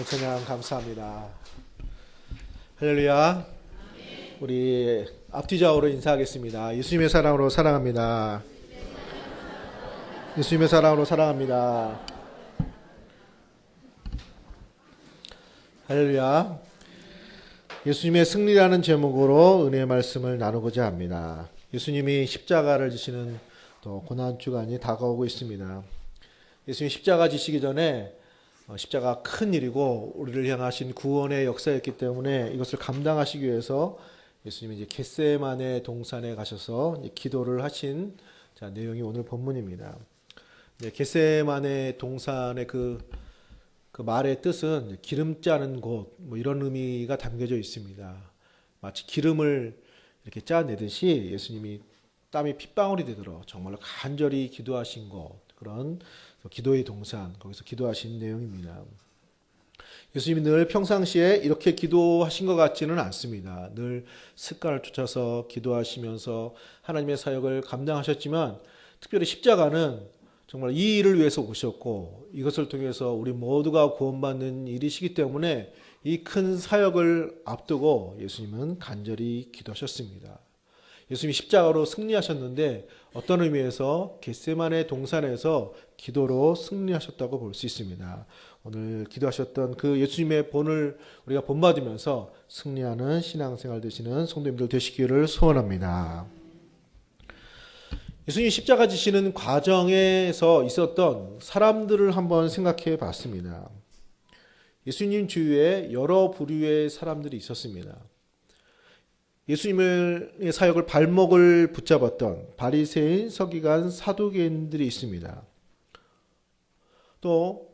하나님의 찬양 감사합니다. 할렐루야. 우리 앞뒤 좌우로 인사하겠습니다. 예수님의 사랑으로 사랑합니다. 예수님의 사랑으로 사랑합니다. 할렐루야. 예수님의 승리라는 제목으로 은혜의 말씀을 나누고자 합니다. 예수님이 십자가를 지시는 또 고난 주간이 다가오고 있습니다. 예수님이 십자가 지시기 전에 십자가 큰 일이고 우리를 향하신 구원의 역사였기 때문에 이것을 감당하시기 위해서 예수님이 이제 겟세마네 동산에 가셔서 기도를 하신 내용이 오늘 본문입니다. 겟세마네 동산의 그 말의 뜻은 기름 짜는 곳, 이런 의미가 담겨져 있습니다. 마치 기름을 이렇게 짜내듯이 예수님이 땀이 핏방울이 되도록 정말로 간절히 기도하신 곳, 그런 기도의 동산, 거기서 기도하신 내용입니다. 예수님이 늘 평상시에 이렇게 기도하신 것 같지는 않습니다. 늘 습관을 쫓아서 기도하시면서 하나님의 사역을 감당하셨지만 특별히 십자가는 정말 이 일을 위해서 오셨고 이것을 통해서 우리 모두가 구원받는 일이시기 때문에 이 큰 사역을 앞두고 예수님은 간절히 기도하셨습니다. 예수님이 십자가로 승리하셨는데 어떤 의미에서 겟세마네 동산에서 기도로 승리하셨다고 볼 수 있습니다. 오늘 기도하셨던 그 예수님의 본을 우리가 본받으면서 승리하는 신앙생활 되시는 성도님들 되시기를 소원합니다. 예수님이 십자가 지시는 과정에서 있었던 사람들을 한번 생각해 봤습니다. 예수님 주위에 여러 부류의 사람들이 있었습니다. 예수님의 사역을 발목을 붙잡았던 바리새인, 서기관, 사두개인들이 있습니다. 또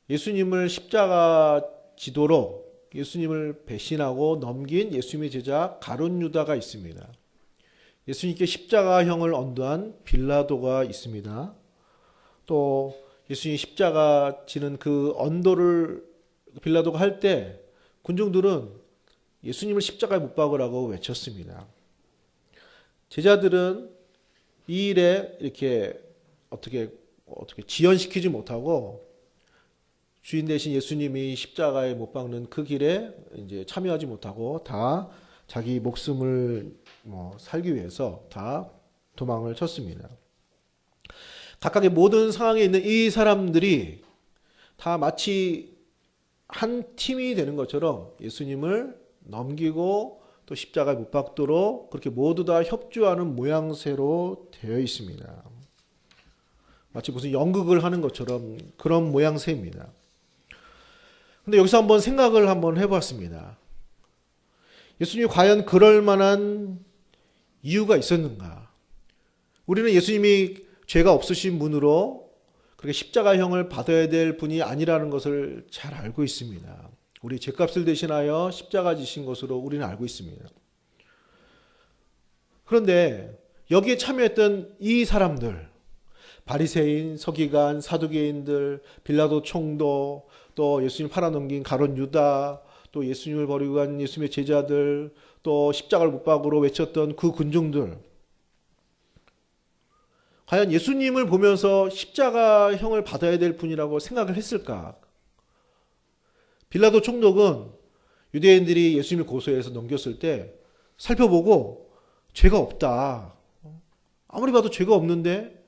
예수님을 십자가 지도로 예수님을 배신하고 넘긴 예수님의 제자 가룟 유다가 있습니다. 예수님께 십자가형을 언도한 빌라도가 있습니다. 또 예수님이 십자가 지는 그 언도를 빌라도가 할 때 군중들은 예수님을 십자가에 못 박으라고 외쳤습니다. 제자들은 이 일에 이렇게 어떻게 지연시키지 못하고 주인 대신 예수님이 십자가에 못 박는 그 길에 이제 참여하지 못하고 다 자기 목숨을 살기 위해서 다 도망을 쳤습니다. 각각의 모든 상황에 있는 이 사람들이 다 마치 한 팀이 되는 것처럼 예수님을 넘기고 또 십자가에 못 박도록 그렇게 모두 다 협조하는 모양새로 되어 있습니다. 마치 무슨 연극을 하는 것처럼 그런 모양새입니다. 근데 여기서 한번 생각을 한번 해봤습니다. 예수님이 과연 그럴 만한 이유가 있었는가? 우리는 예수님이 죄가 없으신 분으로 그렇게 십자가형을 받아야 될 분이 아니라는 것을 잘 알고 있습니다. 우리 죄값을 대신하여 십자가 지신 것으로 우리는 알고 있습니다. 그런데 여기에 참여했던 이 사람들, 바리새인, 서기관, 사두개인들, 빌라도 총독, 또 예수님 팔아넘긴 가룟 유다, 또 예수님을 버리고 간 예수님의 제자들, 또 십자가를 못 박으러 외쳤던 그 군중들, 과연 예수님을 보면서 십자가형을 받아야 될 분이라고 생각을 했을까? 빌라도 총독은 유대인들이 예수님을 고소해서 넘겼을 때 살펴보고 죄가 없다. 아무리 봐도 죄가 없는데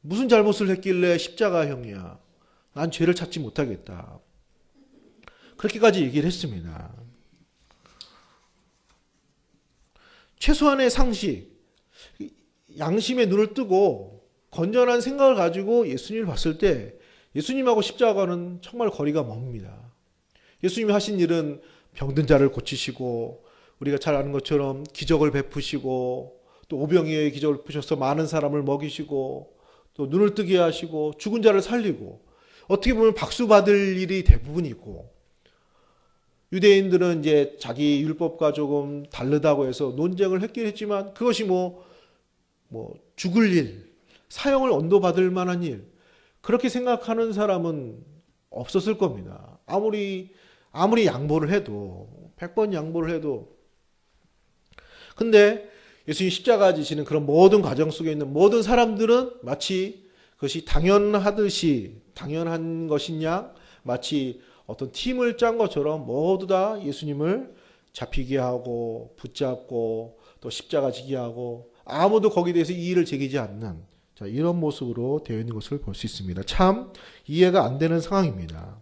무슨 잘못을 했길래 십자가형이야. 난 죄를 찾지 못하겠다. 그렇게까지 얘기를 했습니다. 최소한의 상식, 양심의 눈을 뜨고 건전한 생각을 가지고 예수님을 봤을 때 예수님하고 십자가는 정말 거리가 멉니다. 예수님이 하신 일은 병든 자를 고치시고 우리가 잘 아는 것처럼 기적을 베푸시고 또 오병이어의 기적을 베푸셔서 많은 사람을 먹이시고 또 눈을 뜨게 하시고 죽은 자를 살리고 어떻게 보면 박수 받을 일이 대부분이고 유대인들은 이제 자기 율법과 조금 다르다고 해서 논쟁을 했긴 했지만 그것이 죽을 일, 사형을 언도받을 만한 일 그렇게 생각하는 사람은 없었을 겁니다. 아무리 양보를 해도 100번 양보를 해도 근데 예수님 십자가 지시는 그런 모든 과정 속에 있는 모든 사람들은 마치 그것이 당연하듯이 당연한 것이냐 마치 어떤 팀을 짠 것처럼 모두 다 예수님을 잡히게 하고 붙잡고 또 십자가 지게 하고 아무도 거기에 대해서 이의를 제기지 않는 이런 모습으로 되어 있는 것을 볼 수 있습니다. 참 이해가 안 되는 상황입니다.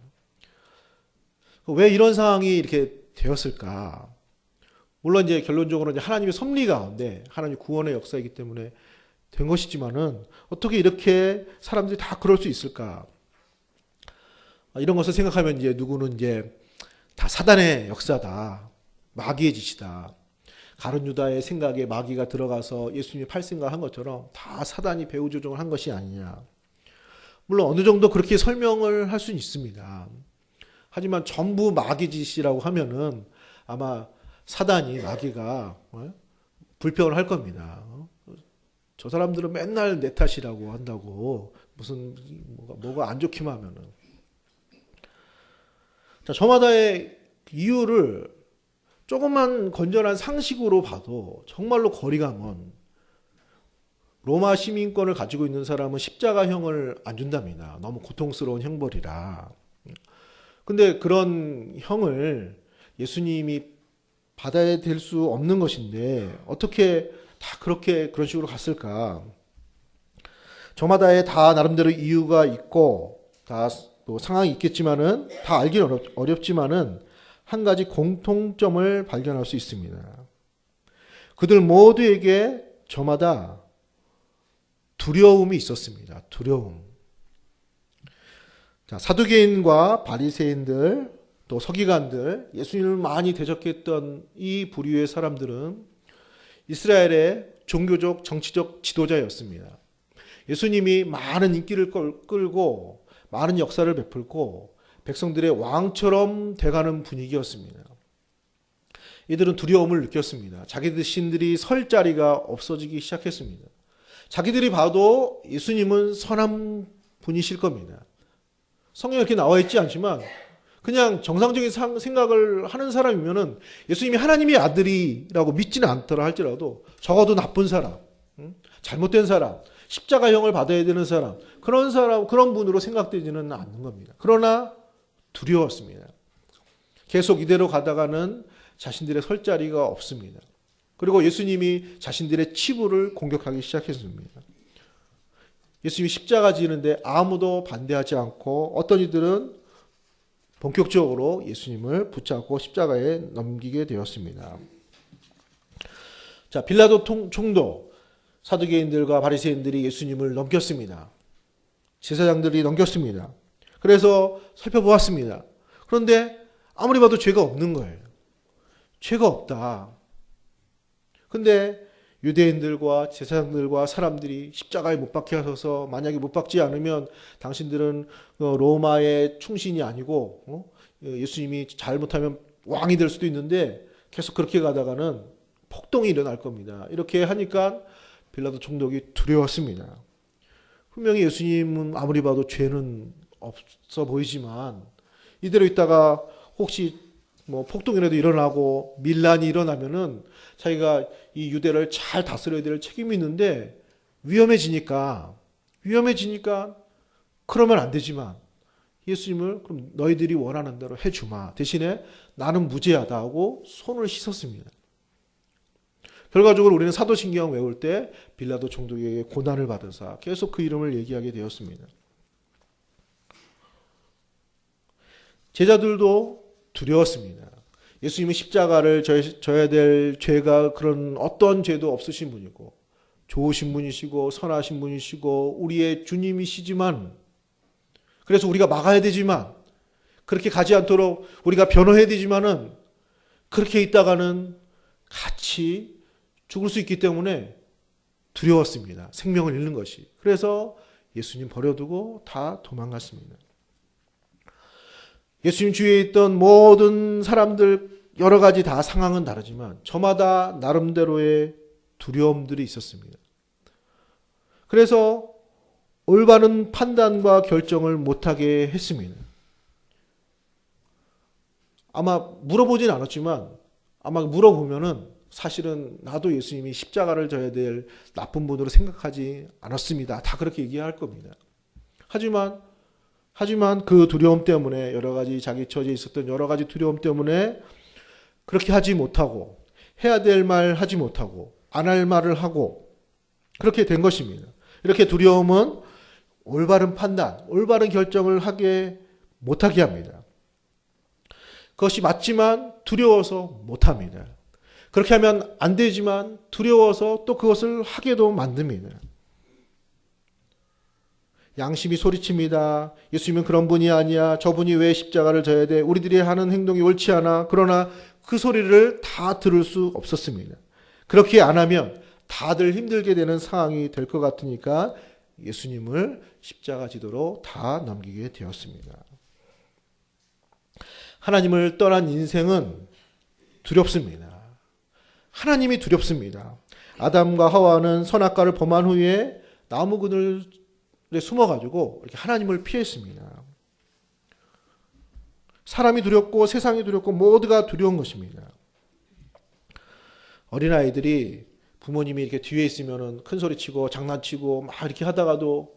왜 이런 상황이 이렇게 되었을까? 물론 이제 결론적으로 이제 하나님의 섭리 가운데 하나님 구원의 역사이기 때문에 된 것이지만은 어떻게 이렇게 사람들이 다 그럴 수 있을까? 이런 것을 생각하면 이제 누구는 이제 다 사단의 역사다. 마귀의 짓이다. 가룟 유다의 생각에 마귀가 들어가서 예수님이 팔생각한 것처럼 다 사단이 배후 조종을 한 것이 아니냐. 물론 어느 정도 그렇게 설명을 할 수는 있습니다. 하지만 전부 마귀 짓이라고 하면은 아마 사단이 마귀가 불평을 할 겁니다. 저 사람들은 맨날 내 탓이라고 한다고 무슨 뭐가 안 좋기만 하면은. 자, 저마다의 이유를 조금만 건전한 상식으로 봐도 정말로 거리가 먼 로마 시민권을 가지고 있는 사람은 십자가형을 안 준답니다. 너무 고통스러운 형벌이라. 근데 그런 형을 예수님이 받아야 될 수 없는 것인데 어떻게 다 그런 식으로 갔을까? 저마다의 다 나름대로 이유가 있고 다 또 상황이 있겠지만은 다 알기는 어렵지만은 한 가지 공통점을 발견할 수 있습니다. 그들 모두에게 저마다 두려움이 있었습니다. 두려움. 자, 사두개인과 바리새인들 또 서기관들, 예수님을 많이 대적했던 이 부류의 사람들은 이스라엘의 종교적 정치적 지도자였습니다. 예수님이 많은 인기를 끌고 많은 역사를 베풀고 백성들의 왕처럼 돼가는 분위기였습니다. 이들은 두려움을 느꼈습니다. 자기들 신들이 설 자리가 없어지기 시작했습니다. 자기들이 봐도 예수님은 선한 분이실 겁니다. 성경에 이렇게 나와 있지 않지만 그냥 정상적인 생각을 하는 사람이면은 예수님이 하나님의 아들이라고 믿지는 않더라 할지라도 적어도 나쁜 사람, 잘못된 사람, 십자가형을 받아야 되는 사람, 그런 분으로 생각되지는 않는 겁니다. 그러나 두려웠습니다. 계속 이대로 가다가는 자신들의 설 자리가 없습니다. 그리고 예수님이 자신들의 치부를 공격하기 시작했습니다. 예수님이 십자가 지는데 아무도 반대하지 않고 어떤 이들은 본격적으로 예수님을 붙잡고 십자가에 넘기게 되었습니다. 자, 빌라도 총독, 사두개인들과 바리새인들이 예수님을 넘겼습니다. 제사장들이 넘겼습니다. 그래서 살펴보았습니다. 그런데 아무리 봐도 죄가 없는 거예요. 죄가 없다. 근데 유대인들과 제사장들과 사람들이 십자가에 못 박게 하셔서 만약에 못 박지 않으면 당신들은 로마의 충신이 아니고 예수님이 잘못하면 왕이 될 수도 있는데 계속 그렇게 가다가는 폭동이 일어날 겁니다. 이렇게 하니까 빌라도 총독이 두려웠습니다. 분명히 예수님은 아무리 봐도 죄는 없어 보이지만 이대로 있다가 혹시 폭동이라도 일어나고 밀란이 일어나면은 자기가 이 유대를 잘 다스려야 될 책임이 있는데 위험해지니까 그러면 안 되지만 예수님을 그럼 너희들이 원하는 대로 해주마. 대신에 나는 무죄하다 하고 손을 씻었습니다. 결과적으로 우리는 사도신경 외울 때 빌라도 총독에게 고난을 받으사 계속 그 이름을 얘기하게 되었습니다. 제자들도 두려웠습니다. 예수님은 십자가를 져야 될 죄가 그런 어떤 죄도 없으신 분이고 좋으신 분이시고 선하신 분이시고 우리의 주님이시지만 그래서 우리가 막아야 되지만 그렇게 가지 않도록 우리가 변호해야 되지만은 그렇게 있다가는 같이 죽을 수 있기 때문에 두려웠습니다. 생명을 잃는 것이. 그래서 예수님 버려두고 다 도망갔습니다. 예수님 주위에 있던 모든 사람들 여러 가지 다 상황은 다르지만 저마다 나름대로의 두려움들이 있었습니다. 그래서 올바른 판단과 결정을 못하게 했습니다. 아마 물어보진 않았지만 아마 물어보면은 사실은 나도 예수님이 십자가를 져야 될 나쁜 분으로 생각하지 않았습니다. 다 그렇게 얘기할 겁니다. 하지만 하지만 그 두려움 때문에 여러 가지 자기 처지에 있었던 여러 가지 두려움 때문에 그렇게 하지 못하고 해야 될 말 하지 못하고 안 할 말을 하고 그렇게 된 것입니다. 이렇게 두려움은 올바른 판단, 올바른 결정을 하게 못하게 합니다. 그것이 맞지만 두려워서 못합니다. 그렇게 하면 안 되지만 두려워서 또 그것을 하게도 만듭니다. 양심이 소리칩니다. 예수님은 그런 분이 아니야. 저분이 왜 십자가를 져야 돼? 우리들이 하는 행동이 옳지 않아. 그러나 그 소리를 다 들을 수 없었습니다. 그렇게 안 하면 다들 힘들게 되는 상황이 될 것 같으니까 예수님을 십자가 지도로 다 넘기게 되었습니다. 하나님을 떠난 인생은 두렵습니다. 하나님이 두렵습니다. 아담과 하와는 선악과를 범한 후에 나무 그늘에 숨어가지고 이렇게 하나님을 피했습니다. 사람이 두렵고 세상이 두렵고 모두가 두려운 것입니다. 어린아이들이 부모님이 이렇게 뒤에 있으면 큰 소리 치고 장난치고 막 이렇게 하다가도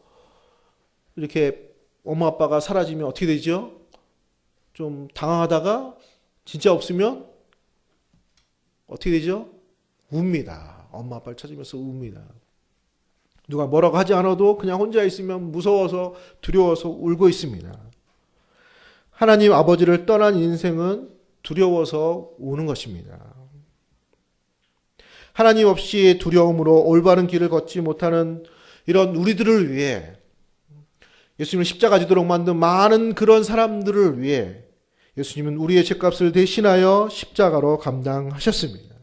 이렇게 엄마 아빠가 사라지면 어떻게 되죠? 좀 당황하다가 진짜 없으면 어떻게 되죠? 웁니다. 엄마 아빠를 찾으면서 웁니다. 누가 뭐라고 하지 않아도 그냥 혼자 있으면 무서워서 두려워서 울고 있습니다. 하나님 아버지를 떠난 인생은 두려워서 우는 것입니다. 하나님 없이 두려움으로 올바른 길을 걷지 못하는 이런 우리들을 위해 예수님을 십자가 지도록 만든 많은 그런 사람들을 위해 예수님은 우리의 죄값을 대신하여 십자가로 감당하셨습니다.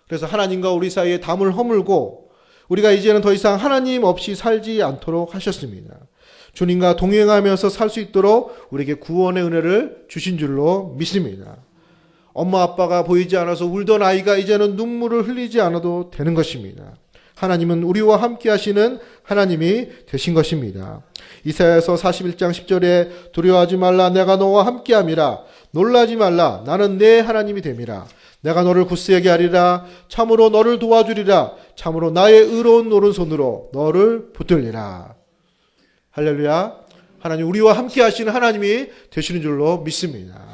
그래서 하나님과 우리 사이에 담을 허물고 우리가 이제는 더 이상 하나님 없이 살지 않도록 하셨습니다. 주님과 동행하면서 살 수 있도록 우리에게 구원의 은혜를 주신 줄로 믿습니다. 엄마 아빠가 보이지 않아서 울던 아이가 이제는 눈물을 흘리지 않아도 되는 것입니다. 하나님은 우리와 함께 하시는 하나님이 되신 것입니다. 이사야서 41장 10절에 두려워하지 말라 내가 너와 함께 함이라 놀라지 말라 나는 내 하나님이 됨이라 내가 너를 굳세게 하리라 참으로 너를 도와주리라 참으로 나의 의로운 오른손으로 너를 붙들리라. 할렐루야. 하나님 우리와 함께 하시는 하나님이 되시는 줄로 믿습니다.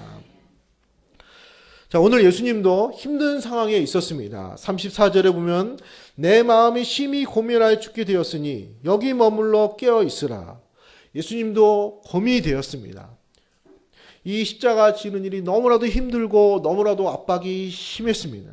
자, 오늘 예수님도 힘든 상황에 있었습니다. 34절에 보면 내 마음이 심히 고민하여 죽게 되었으니 여기 머물러 깨어 있으라. 예수님도 고민이 되었습니다. 이 십자가 지는 일이 너무나도 힘들고 너무나도 압박이 심했습니다.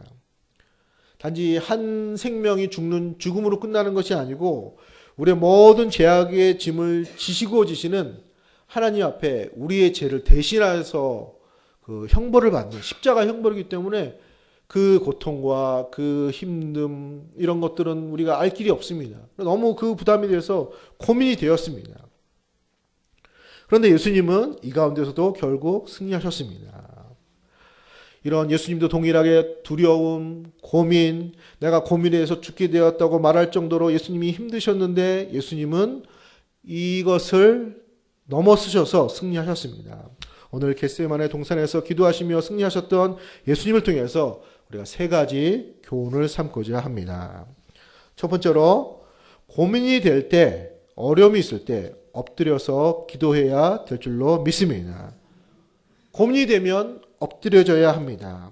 단지 한 생명이 죽음으로 끝나는 것이 아니고 우리의 모든 죄악의 짐을 지시고 지시는 하나님 앞에 우리의 죄를 대신해서 그 형벌을 받는 십자가 형벌이기 때문에 그 고통과 그 힘듦 이런 것들은 우리가 알 길이 없습니다. 너무 그 부담이 돼서 고민이 되었습니다. 그런데 예수님은 이 가운데서도 결국 승리하셨습니다. 이런 예수님도 동일하게 두려움, 고민, 내가 고민해서 죽게 되었다고 말할 정도로 예수님이 힘드셨는데 예수님은 이것을 넘어서셔서 승리하셨습니다. 오늘 겟세마네 동산에서 기도하시며 승리하셨던 예수님을 통해서 우리가 세 가지 교훈을 삼고자 합니다. 첫 번째로 고민이 될 때, 어려움이 있을 때 엎드려서 기도해야 될 줄로 믿습니다. 고민이 되면 엎드려져야 합니다.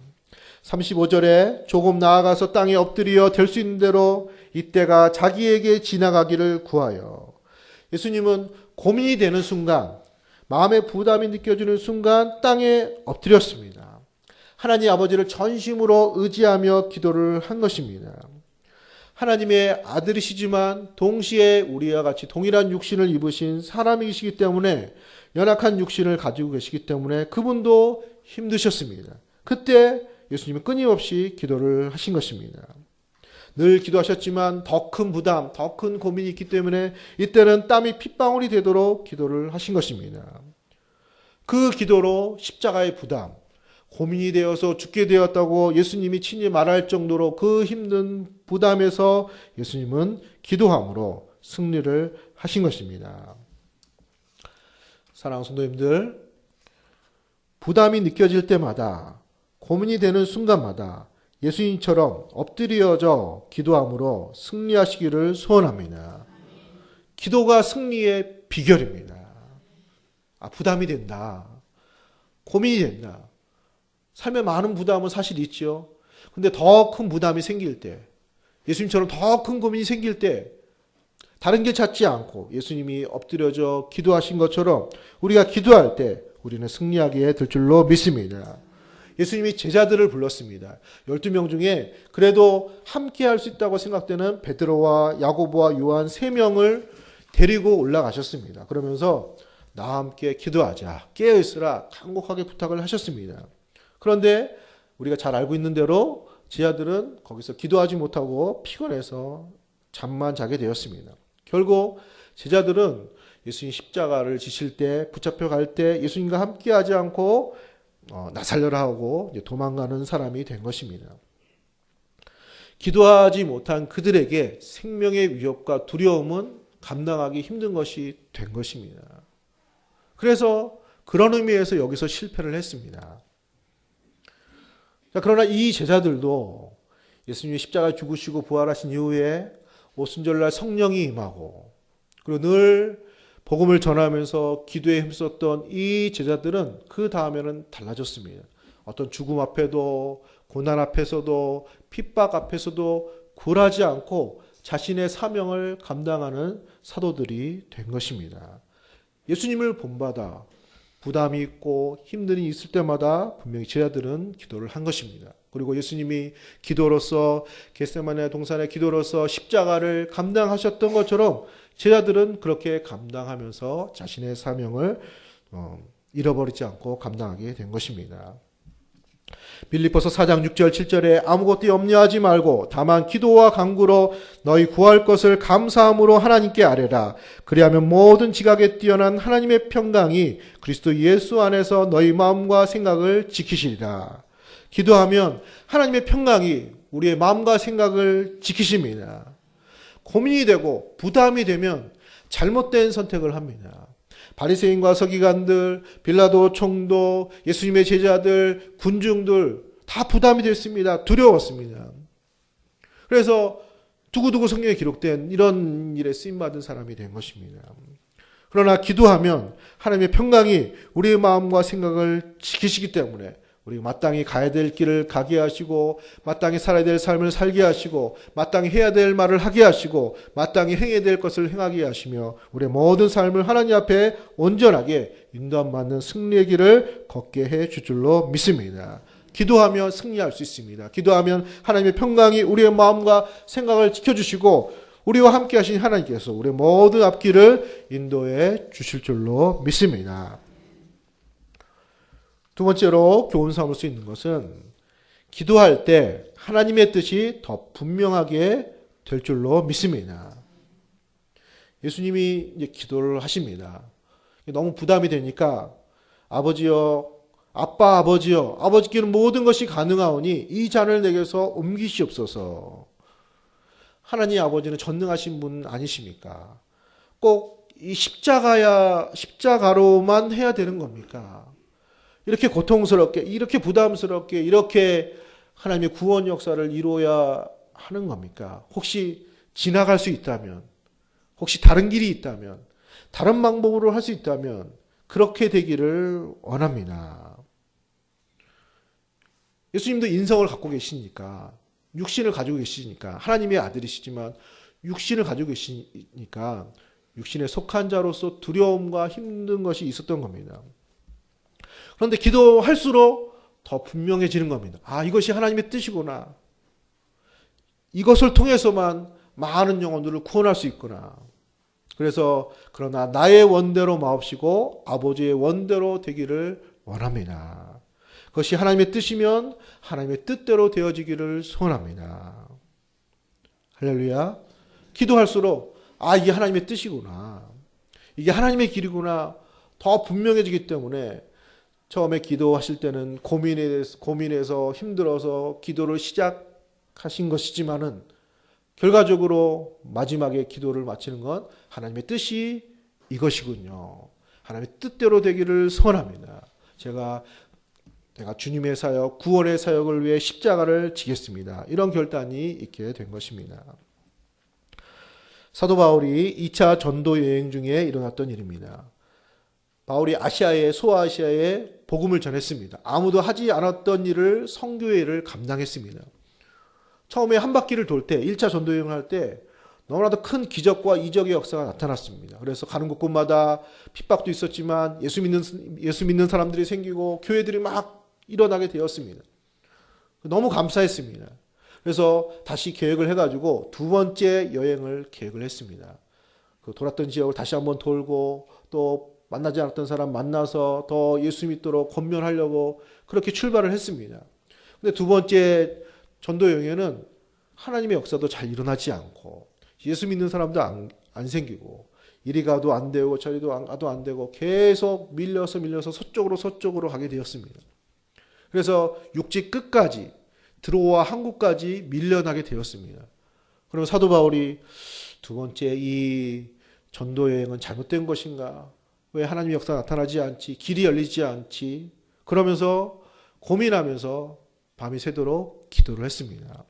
35절에 조금 나아가서 땅에 엎드려 될 수 있는 대로 이때가 자기에게 지나가기를 구하여. 예수님은 고민이 되는 순간 마음의 부담이 느껴지는 순간 땅에 엎드렸습니다. 하나님 아버지를 전심으로 의지하며 기도를 한 것입니다. 하나님의 아들이시지만 동시에 우리와 같이 동일한 육신을 입으신 사람이시기 때문에 연약한 육신을 가지고 계시기 때문에 그분도 힘드셨습니다. 그때 예수님은 끊임없이 기도를 하신 것입니다. 늘 기도하셨지만 더 큰 부담, 더 큰 고민이 있기 때문에 이때는 땀이 핏방울이 되도록 기도를 하신 것입니다. 그 기도로 십자가의 부담, 고민이 되어서 죽게 되었다고 예수님이 친히 말할 정도로 그 힘든 부담에서 예수님은 기도함으로 승리를 하신 것입니다. 사랑하는 성도님들, 부담이 느껴질 때마다 고민이 되는 순간마다 예수님처럼 엎드려져 기도함으로 승리하시기를 소원합니다. 기도가 승리의 비결입니다. 부담이 된다. 고민이 된다. 삶에 많은 부담은 사실 있죠. 근데 더 큰 부담이 생길 때, 예수님처럼 더 큰 고민이 생길 때, 다른 길 찾지 않고 예수님이 엎드려져 기도하신 것처럼 우리가 기도할 때 우리는 승리하게 될 줄로 믿습니다. 예수님이 제자들을 불렀습니다. 12명 중에 그래도 함께 할 수 있다고 생각되는 베드로와 야고보와 요한 3명을 데리고 올라가셨습니다. 그러면서 나와 함께 기도하자. 깨어있으라 간곡하게 부탁을 하셨습니다. 그런데 우리가 잘 알고 있는 대로 제자들은 거기서 기도하지 못하고 피곤해서 잠만 자게 되었습니다. 결국 제자들은 예수님 십자가를 지실 때, 붙잡혀 갈 때 예수님과 함께 하지 않고 나 살려라 하고 도망가는 사람이 된 것입니다. 기도하지 못한 그들에게 생명의 위협과 두려움은 감당하기 힘든 것이 된 것입니다. 그래서 그런 의미에서 여기서 실패를 했습니다. 그러나 이 제자들도 예수님이 십자가에 죽으시고 부활하신 이후에 오순절날 성령이 임하고 그리고 늘 복음을 전하면서 기도에 힘썼던 이 제자들은 그 다음에는 달라졌습니다. 어떤 죽음 앞에도 고난 앞에서도 핍박 앞에서도 굴하지 않고 자신의 사명을 감당하는 사도들이 된 것입니다. 예수님을 본받아 부담이 있고 힘든 일이 있을 때마다 분명히 제자들은 기도를 한 것입니다. 그리고 예수님이 기도로서 겟세마네 동산의 기도로서 십자가를 감당하셨던 것처럼 제자들은 그렇게 감당하면서 자신의 사명을 잃어버리지 않고 감당하게 된 것입니다. 빌립보서 4장 6절 7절에 아무것도 염려하지 말고 다만 기도와 간구로 너희 구할 것을 감사함으로 하나님께 아뢰라. 그리하면 모든 지각에 뛰어난 하나님의 평강이 그리스도 예수 안에서 너희 마음과 생각을 지키시리라. 기도하면 하나님의 평강이 우리의 마음과 생각을 지키십니다. 고민이 되고 부담이 되면 잘못된 선택을 합니다. 바리새인과 서기관들, 빌라도 총독, 예수님의 제자들, 군중들 다 부담이 됐습니다. 두려웠습니다. 그래서 두고두고 성경에 기록된 이런 일에 쓰임받은 사람이 된 것입니다. 그러나 기도하면 하나님의 평강이 우리의 마음과 생각을 지키시기 때문에 우리가 마땅히 가야 될 길을 가게 하시고 마땅히 살아야 될 삶을 살게 하시고 마땅히 해야 될 말을 하게 하시고 마땅히 행해야 될 것을 행하게 하시며 우리의 모든 삶을 하나님 앞에 온전하게 인도함받는 승리의 길을 걷게 해 줄 줄로 믿습니다. 기도하면 승리할 수 있습니다. 기도하면 하나님의 평강이 우리의 마음과 생각을 지켜주시고 우리와 함께 하신 하나님께서 우리의 모든 앞길을 인도해 주실 줄로 믿습니다. 두 번째로 교훈 삼을 수 있는 것은 기도할 때 하나님의 뜻이 더 분명하게 될 줄로 믿습니다. 예수님이 이제 기도를 하십니다. 너무 부담이 되니까 아버지여, 아버지여, 아버지께는 모든 것이 가능하오니 이 잔을 내게서 옮기시옵소서. 하나님 아버지는 전능하신 분 아니십니까? 꼭 이 십자가로만 해야 되는 겁니까? 이렇게 고통스럽게, 이렇게 부담스럽게, 이렇게 하나님의 구원 역사를 이루어야 하는 겁니까? 혹시 지나갈 수 있다면, 혹시 다른 길이 있다면, 다른 방법으로 할 수 있다면 그렇게 되기를 원합니다. 예수님도 인성을 갖고 계시니까, 육신을 가지고 계시니까, 하나님의 아들이시지만 육신을 가지고 계시니까 육신에 속한 자로서 두려움과 힘든 것이 있었던 겁니다. 그런데 기도할수록 더 분명해지는 겁니다. 이것이 하나님의 뜻이구나. 이것을 통해서만 많은 영혼들을 구원할 수 있구나. 그래서 그러나 나의 원대로 마옵시고 아버지의 원대로 되기를 원합니다. 그것이 하나님의 뜻이면 하나님의 뜻대로 되어지기를 소원합니다. 할렐루야. 기도할수록 이게 하나님의 뜻이구나. 이게 하나님의 길이구나. 더 분명해지기 때문에 처음에 기도하실 때는 고민해서 힘들어서 기도를 시작하신 것이지만은 결과적으로 마지막에 기도를 마치는 건 하나님의 뜻이 이것이군요. 하나님의 뜻대로 되기를 소원합니다. 제가 주님의 사역, 구원의 사역을 위해 십자가를 지겠습니다. 이런 결단이 있게 된 것입니다. 사도 바울이 2차 전도 여행 중에 일어났던 일입니다. 바울이 소아시아에 복음을 전했습니다. 아무도 하지 않았던 일을 선교의 일을 감당했습니다. 처음에 한 바퀴를 돌 때 1차 전도 여행을 할 때 너무나도 큰 기적과 이적의 역사가 나타났습니다. 그래서 가는 곳곳마다 핍박도 있었지만 예수 믿는 사람들이 생기고 교회들이 막 일어나게 되었습니다. 너무 감사했습니다. 그래서 다시 계획을 해가지고 두 번째 여행을 계획을 했습니다. 그 돌았던 지역을 다시 한번 돌고 또 만나지 않았던 사람 만나서 더 예수 믿도록 권면하려고 그렇게 출발을 했습니다. 근데 두 번째 전도 여행에는 하나님의 역사도 잘 일어나지 않고 예수 믿는 사람도 안 생기고 이리 가도 안 되고 저리도 가도 안 되고 계속 밀려서 서쪽으로 가게 되었습니다. 그래서 육지 끝까지 드로아 항구까지 밀려나게 되었습니다. 그럼 사도 바울이 두 번째 이 전도 여행은 잘못된 것인가? 왜 하나님의 역사가 나타나지 않지? 길이 열리지 않지? 그러면서 고민하면서 밤이 새도록 기도를 했습니다.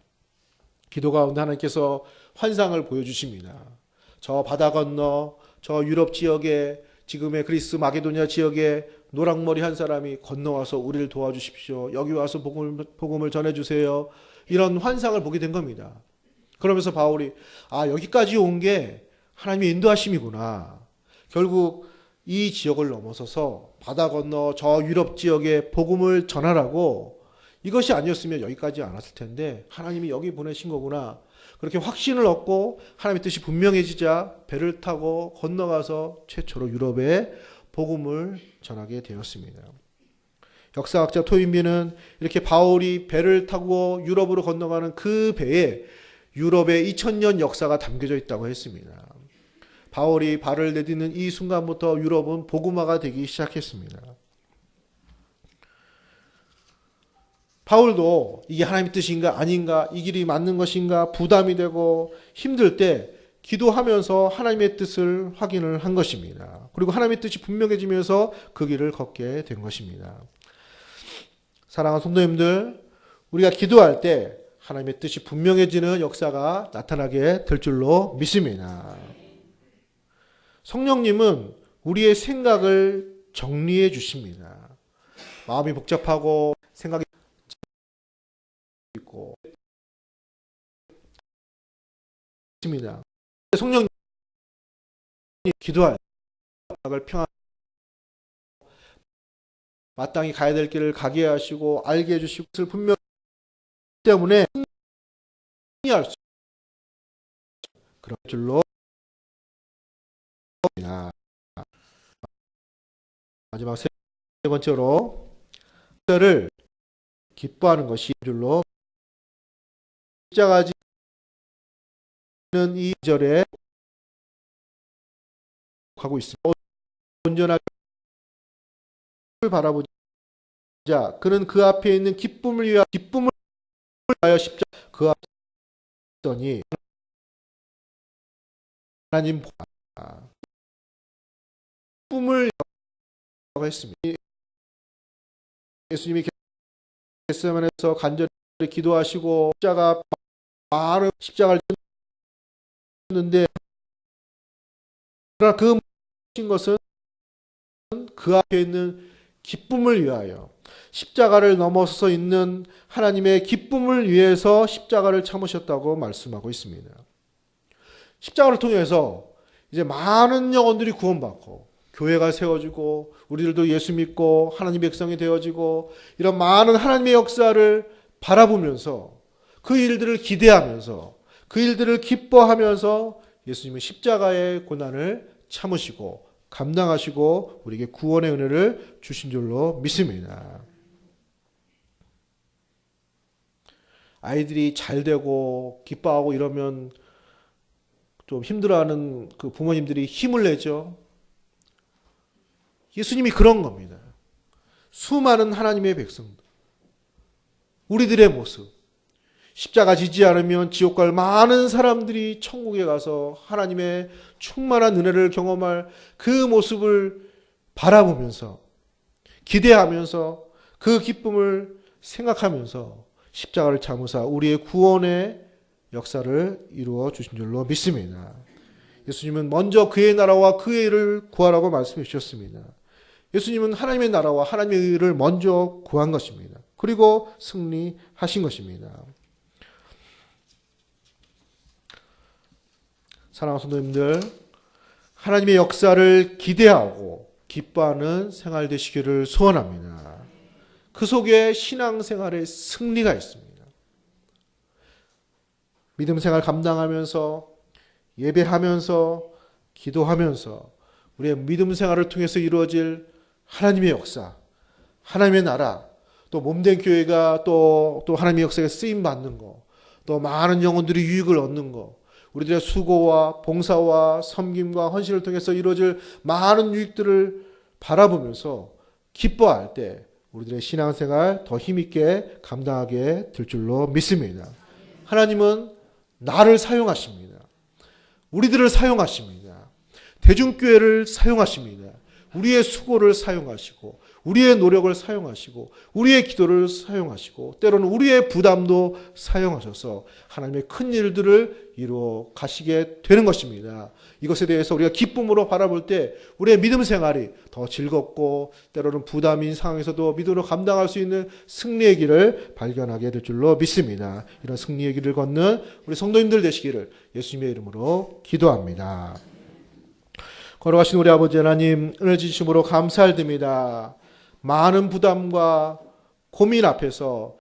기도 가운데 하나님께서 환상을 보여주십니다. 저 바다 건너 저 유럽 지역에 지금의 그리스 마게도냐 지역에 노랑머리 한 사람이 건너와서 우리를 도와주십시오. 여기 와서 복음을 전해주세요. 이런 환상을 보게 된 겁니다. 그러면서 바울이 여기까지 온 게 하나님의 인도하심이구나. 결국 이 지역을 넘어서서 바다 건너 저 유럽 지역에 복음을 전하라고 이것이 아니었으면 여기까지 안 왔을 텐데 하나님이 여기 보내신 거구나. 그렇게 확신을 얻고 하나님의 뜻이 분명해지자 배를 타고 건너가서 최초로 유럽에 복음을 전하게 되었습니다. 역사학자 토인비는 이렇게 바울이 배를 타고 유럽으로 건너가는 그 배에 유럽의 2000년 역사가 담겨져 있다고 했습니다. 바울이 발을 내딛는 이 순간부터 유럽은 복음화가 되기 시작했습니다. 바울도 이게 하나님의 뜻인가 아닌가, 이 길이 맞는 것인가 부담이 되고 힘들 때 기도하면서 하나님의 뜻을 확인을 한 것입니다. 그리고 하나님의 뜻이 분명해지면서 그 길을 걷게 된 것입니다. 사랑하는 성도님들, 우리가 기도할 때 하나님의 뜻이 분명해지는 역사가 나타나게 될 줄로 믿습니다. 성령님은 우리의 생각을 정리해 주십니다. 마음이 복잡하고 생각이 있고 있습니다. 성령님 기도할 생각을 평안 마땅히 가야 될 길을 가게 하시고 알게 해주시고 그것을 분명 때문에 승리할 수 그럴 줄로 마지막 세 번째로 십자가를 기뻐하는 것이 줄로 십자가 지는 이 절에 하고 있습니다. 온전하게 바라보자. 그는 그 앞에 있는 기쁨을 위하여 십자가 그 앞에 있더니 하나님 기쁨을 했습니다. 예수님이 겟세마네에서 간절히 기도하시고 십자가를 졌는데 그러나 그 모든 것은 그 앞에 있는 기쁨을 위하여 십자가를 넘어서 있는 하나님의 기쁨을 위해서 십자가를 참으셨다고 말씀하고 있습니다. 십자가를 통해서 이제 많은 영혼들이 구원받고 교회가 세워지고 우리들도 예수 믿고 하나님의 백성이 되어지고 이런 많은 하나님의 역사를 바라보면서 그 일들을 기대하면서 그 일들을 기뻐하면서 예수님은 십자가의 고난을 참으시고 감당하시고 우리에게 구원의 은혜를 주신 줄로 믿습니다. 아이들이 잘 되고 기뻐하고 이러면 좀 힘들어하는 그 부모님들이 힘을 내죠. 예수님이 그런 겁니다. 수많은 하나님의 백성들, 우리들의 모습, 십자가 지지 않으면 지옥 갈 많은 사람들이 천국에 가서 하나님의 충만한 은혜를 경험할 그 모습을 바라보면서 기대하면서 그 기쁨을 생각하면서 십자가를 참으사 우리의 구원의 역사를 이루어 주신 줄로 믿습니다. 예수님은 먼저 그의 나라와 그의 일을 구하라고 말씀해 주셨습니다. 예수님은 하나님의 나라와 하나님의 의를 먼저 구한 것입니다. 그리고 승리하신 것입니다. 사랑하는 성도님들, 하나님의 역사를 기대하고 기뻐하는 생활 되시기를 소원합니다. 그 속에 신앙생활의 승리가 있습니다. 믿음 생활 감당하면서 예배하면서 기도하면서 우리의 믿음 생활을 통해서 이루어질 하나님의 역사, 하나님의 나라, 또 몸된 교회가 또 하나님의 역사에 쓰임받는 거, 또 많은 영혼들이 유익을 얻는 거, 우리들의 수고와 봉사와 섬김과 헌신을 통해서 이루어질 많은 유익들을 바라보면서 기뻐할 때 우리들의 신앙생활 더 힘있게 감당하게 될 줄로 믿습니다. 하나님은 나를 사용하십니다. 우리들을 사용하십니다. 대중교회를 사용하십니다. 우리의 수고를 사용하시고 우리의 노력을 사용하시고 우리의 기도를 사용하시고 때로는 우리의 부담도 사용하셔서 하나님의 큰 일들을 이루어 가시게 되는 것입니다. 이것에 대해서 우리가 기쁨으로 바라볼 때 우리의 믿음 생활이 더 즐겁고 때로는 부담인 상황에서도 믿음으로 감당할 수 있는 승리의 길을 발견하게 될 줄로 믿습니다. 이런 승리의 길을 걷는 우리 성도님들 되시기를 예수님의 이름으로 기도합니다. 걸어가신 우리 아버지 하나님, 은혜 주심으로 감사드립니다. 많은 부담과 고민 앞에서